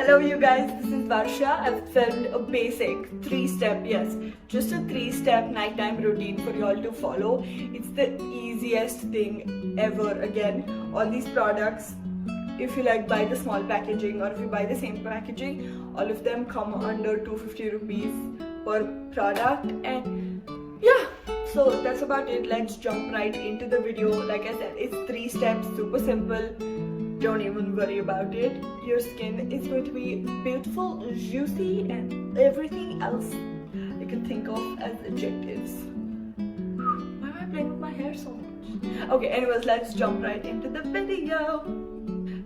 Hello you guys, this is Varsha. I've filmed a basic 3-step, yes, just a 3-step nighttime routine for y'all to follow. It's the easiest thing ever. Again, all these products, if you like buy the small packaging or if you buy the same packaging, all of them come under 250 rupees per product. And yeah, so that's about it. Let's jump right into the video. Like I said, it's 3 steps, super simple. Don't even worry about it. Your skin is going to be beautiful, juicy, and everything else you can think of as adjectives. Why am I playing with my hair so much? Okay, anyways, let's jump right into the video.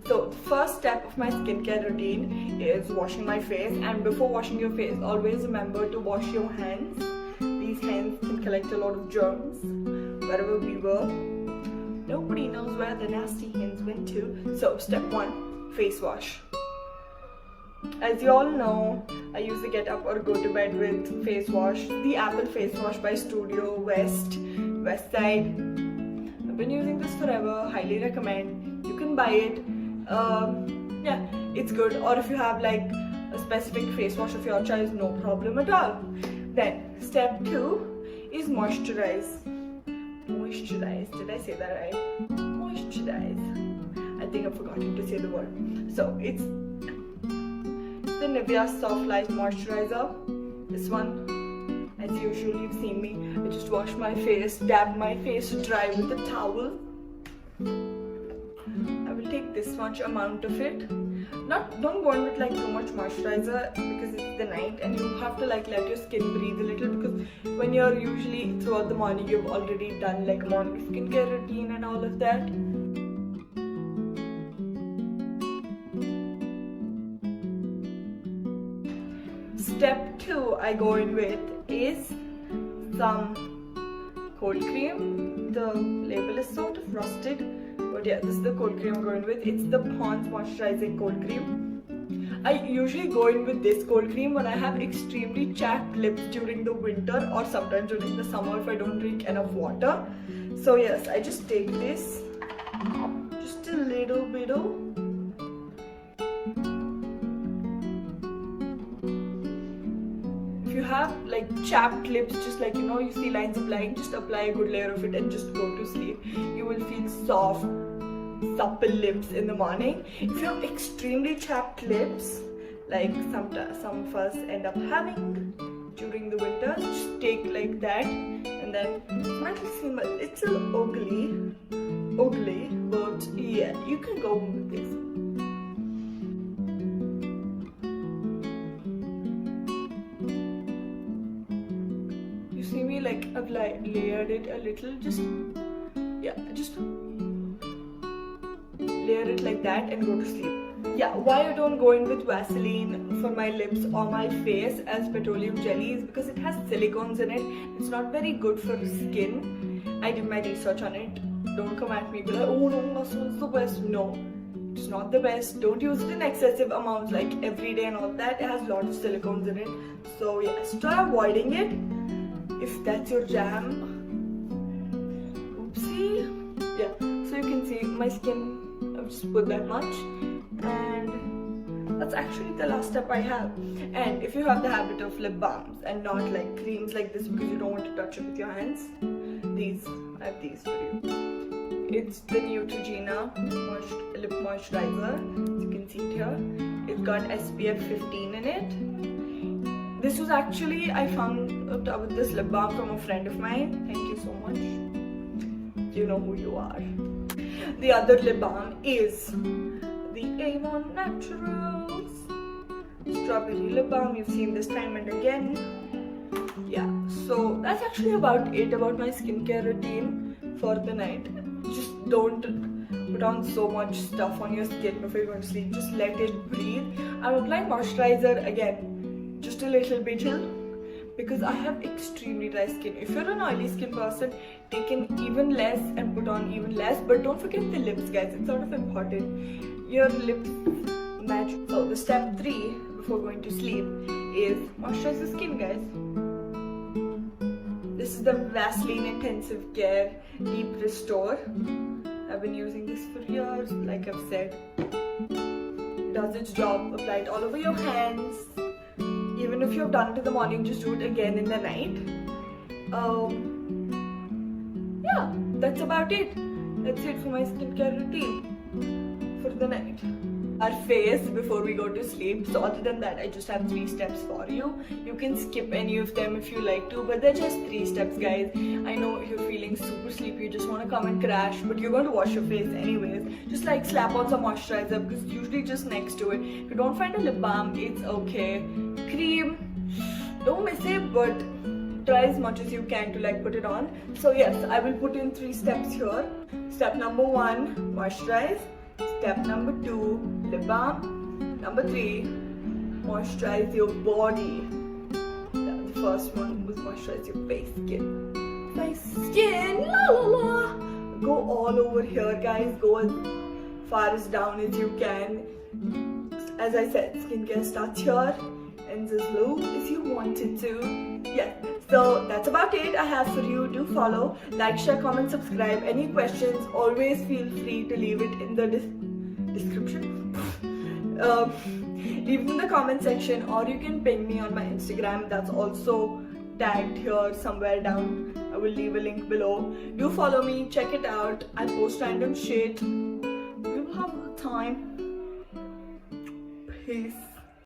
So the first step of my skincare routine is washing my face, and before washing your face, always remember to wash your hands. These hands can collect a lot of germs wherever we were. Nobody knows where the nasty hands went to. So step 1, face wash. As you all know, I usually get up or go to bed with face wash. The Apple face wash by Studio Westside. I've been using this forever. Highly recommend. You can buy it. Yeah, it's good. Or if you have like a specific face wash of your choice, no problem at all. Then step 2 is moisturize. Did I say that right? Moisturize. I think I've forgotten to say the word. So it's the Nivea Soft Light Moisturizer. This one, as usual, you've seen me. I just wash my face, dab my face dry with a towel. I will take this much amount of it. Don't go in with like too much moisturizer because it's the night and you have to like let your skin breathe a little, because when you're usually throughout the morning you've already done like morning skincare routine and all of that. Step 2 I go in with is some cold cream. The label is sort of rusted, but yeah, this is the cold cream I'm going with. It's the Pond's Moisturizing Cold Cream. I usually go in with this cold cream when I have extremely chapped lips during the winter or sometimes during the summer if I don't drink enough water. So yes, I just take this, just a little bit of. If you have like chapped lips, just like you see lines applying, just apply a good layer of it and just go to sleep. You will feel soft, supple lips in the morning. If you have extremely chapped lips, like some of us end up having during the winter, just take like that, and then it might seem a little ugly, but yeah, you can go with this. See me like I've layered it a little, just layer it like that and go to sleep. Yeah, why I don't go in with Vaseline for my lips or my face as petroleum jelly is because it has silicones in it. It's not very good for skin. I did my research on it. Don't come at me be like, oh no, Muscle's the best. No, it's not the best. Don't use it in excessive amounts like every day and all that. It has a lot of silicones in it. So yes, try avoiding it if that's your jam. Oopsie. Yeah, so you can see my skin, I've just put that much, and that's actually the last step I have. And if you have the habit of lip balms and not like creams like this because you don't want to touch it with your hands, I have these for you. It's the Neutragena Lip Moisturizer. As you can see it here. It's got SPF 15 in it. This was actually, I found out with this lip balm from a friend of mine. Thank you so much. You know who you are. The other lip balm is the AVON Naturals Strawberry Lip Balm. You've seen this time and again. Yeah, so that's actually about it about my skincare routine for the night. Just don't put on so much stuff on your skin before you go to sleep. Just let it breathe. I'm applying moisturizer again, just a little bit because I have extremely dry skin. If you're an oily skin person, take in even less and put on even less. But don't forget the lips, guys. It's sort of important. Your lips match. So the step 3 before going to sleep is moisturize the skin, guys. This is the Vaseline Intensive Care Deep Restore. I've been using this for years, like I've said. It does its job. Apply it all over your hands. Even if you've done it in the morning, just do it again in the night. Yeah, that's about it. That's it for my skincare routine for the night. Our face before we go to sleep. So other than that, I just have 3 steps for you. You can skip any of them if you like to, but they're just 3 steps, guys. I know you're feeling super sleepy, you just want to come and crash, but you're going to wash your face anyways. Just like slap on some moisturizer because it's usually just next to it. If you don't find a lip balm, it's okay. Cream, don't miss it, but try as much as you can to like put it on. So yes, I will put in 3 steps here. Step number 1, moisturize. Step number 2, lip balm. Number 3, moisturize your body. The first one was moisturize your face skin. Face skin, la la la. Go all over here, guys. Go as far as down as you can. As I said, skincare starts here, ends as low as you want it to. Yeah. So that's about it I have for you. Do follow, like, share, comment, subscribe. Any questions, always feel free to leave it in the description. Leave it in the comment section, or you can ping me on my Instagram. That's also tagged here somewhere down. I will leave a link below. Do follow me, check it out. I post random shit. We'll have a time. Peace.